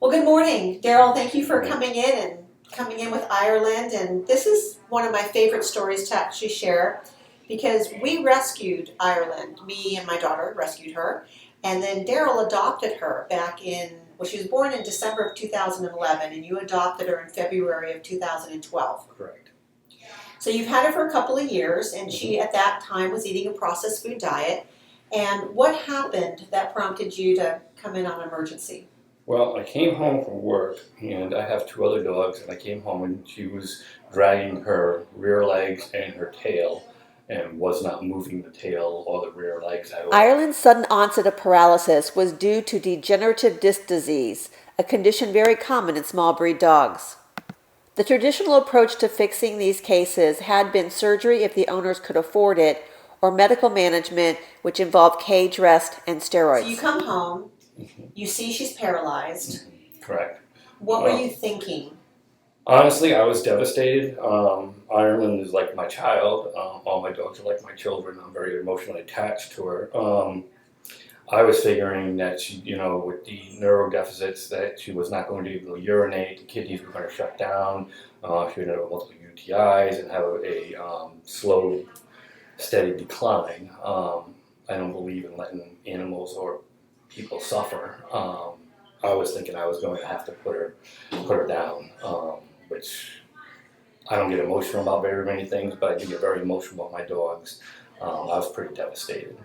Well, good morning, Daryl. Thank you for coming in with Ireland. And this is one of my favorite stories to actually share because we rescued Ireland. Me and my daughter rescued her. And then Daryl adopted her she was born in December of 2011, and you adopted her in February of 2012. Correct. So you've had her for a couple of years, and she at that time was eating a processed food diet. And what happened that prompted you to come in on emergency? Well, I came home from work, and I have two other dogs, and I came home and she was dragging her rear legs and her tail and was not moving the tail or the rear legs at all. Ireland's sudden onset of paralysis was due to degenerative disc disease, a condition very common in small breed dogs. The traditional approach to fixing these cases had been surgery if the owners could afford it, or medical management, which involved cage rest and steroids. So you come home, you see she's paralyzed. Correct. What were you thinking? Honestly, I was devastated. Ireland is like my child. All my dogs are like my children. I'm very emotionally attached to her. I was figuring that she, with the neuro deficits, that she was not going to be able to urinate, the kidneys were going to shut down, she would have multiple UTIs and have a slow, steady decline. I don't believe in letting animals or people suffer. I was thinking I was going to have to put her down, which I don't get emotional about very many things, but I do get very emotional about my dogs. I was pretty devastated.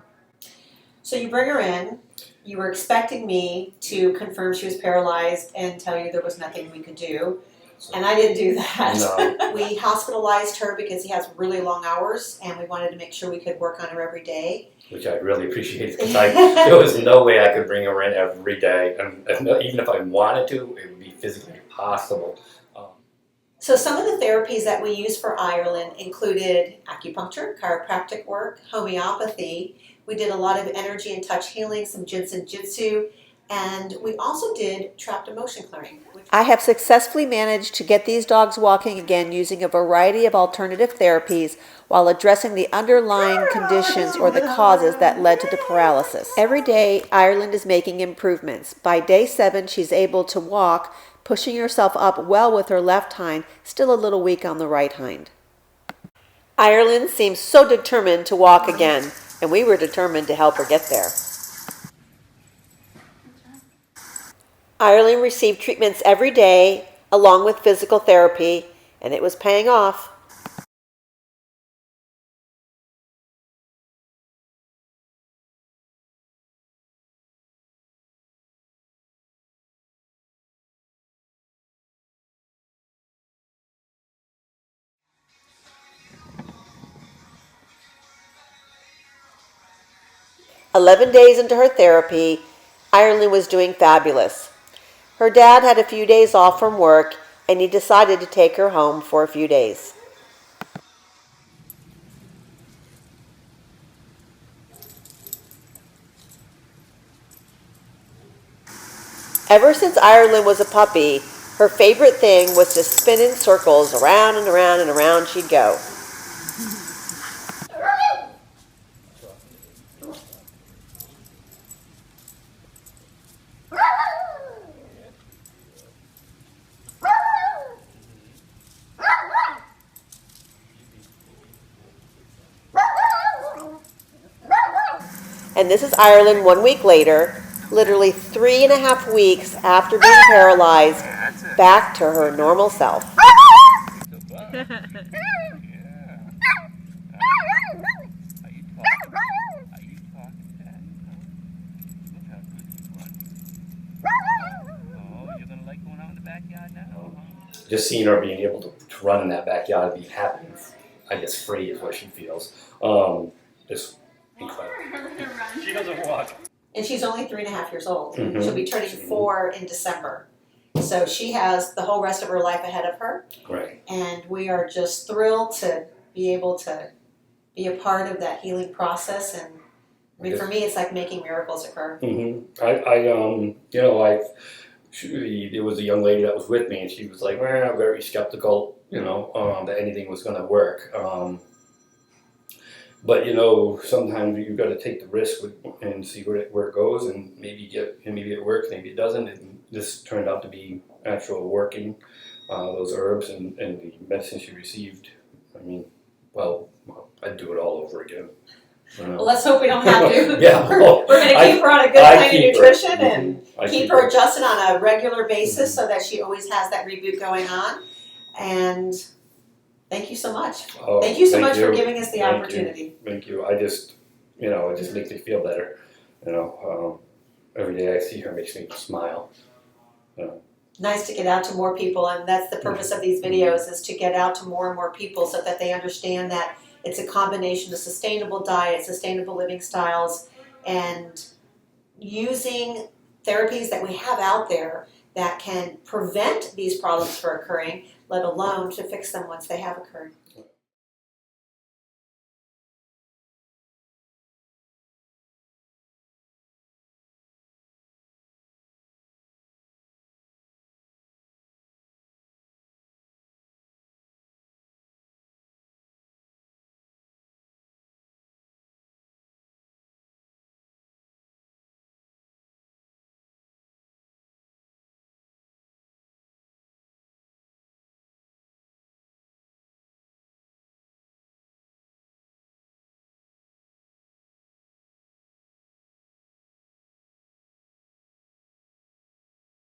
So you bring her in, you were expecting me to confirm she was paralyzed and tell you there was nothing we could do, and I didn't do that. No. We hospitalized her because he has really long hours, and we wanted to make sure we could work on her every day. Which I really appreciated because there was no way I could bring her in every day. And even if I wanted to, it would be physically impossible. So some of the therapies that we used for Ireland included acupuncture, chiropractic work, homeopathy. We did a lot of energy and touch healing, some Jinsen Jitsu, and we also did trapped emotion clearing. I have successfully managed to get these dogs walking again using a variety of alternative therapies while addressing the underlying conditions or the causes that led to the paralysis. Every day, Ireland is making improvements. By day 7, she's able to walk, pushing herself up well with her left hind, still a little weak on the right hind. Ireland seems so determined to walk again, and we were determined to help her get there. Ireland received treatments every day, along with physical therapy, and it was paying off. "11 days into her therapy, Ireland was doing fabulous. Her dad had a few days off from work, and he decided to take her home for a few days. Ever since Ireland was a puppy, her favorite thing was to spin in circles around and around and around she'd go. And this is Ireland 1 week later, literally 3.5 weeks after being paralyzed, back to her normal self. Just seeing her being able to run in that backyard, being happy, I guess free is what she feels. Is incredible. She doesn't walk. And she's only 3.5 years old. Mm-hmm. She'll be turning 4 in December. So she has the whole rest of her life ahead of her. Right. And we are just thrilled to be able to be a part of that healing process. And I mean, for me, it's like making miracles occur. Mm-hmm. There was a young lady that was with me, and she was like, very skeptical, that anything was going to work. But you know, sometimes you got to take the risk and see where it goes, and maybe it works, maybe it doesn't. And this turned out to be actual working. Those herbs and the medicine she received. I mean, well, I'd do it all over again. Well, let's hope we don't have to. Yeah, we're going to keep her on a good plan of nutrition and keep her adjusted on a regular basis so that she always has that reboot going on. And thank you so much. Oh, thank you so much for giving us the opportunity. Thank you. I just, you know, it just makes me feel better. You know, every day I see her makes me smile. You know. Nice to get out to more people, and that's the purpose of these videos, is to get out to more and more people so that they understand that it's a combination of sustainable diet, sustainable living styles, and using therapies that we have out there that can prevent these problems from occurring, let alone to fix them once they have occurred.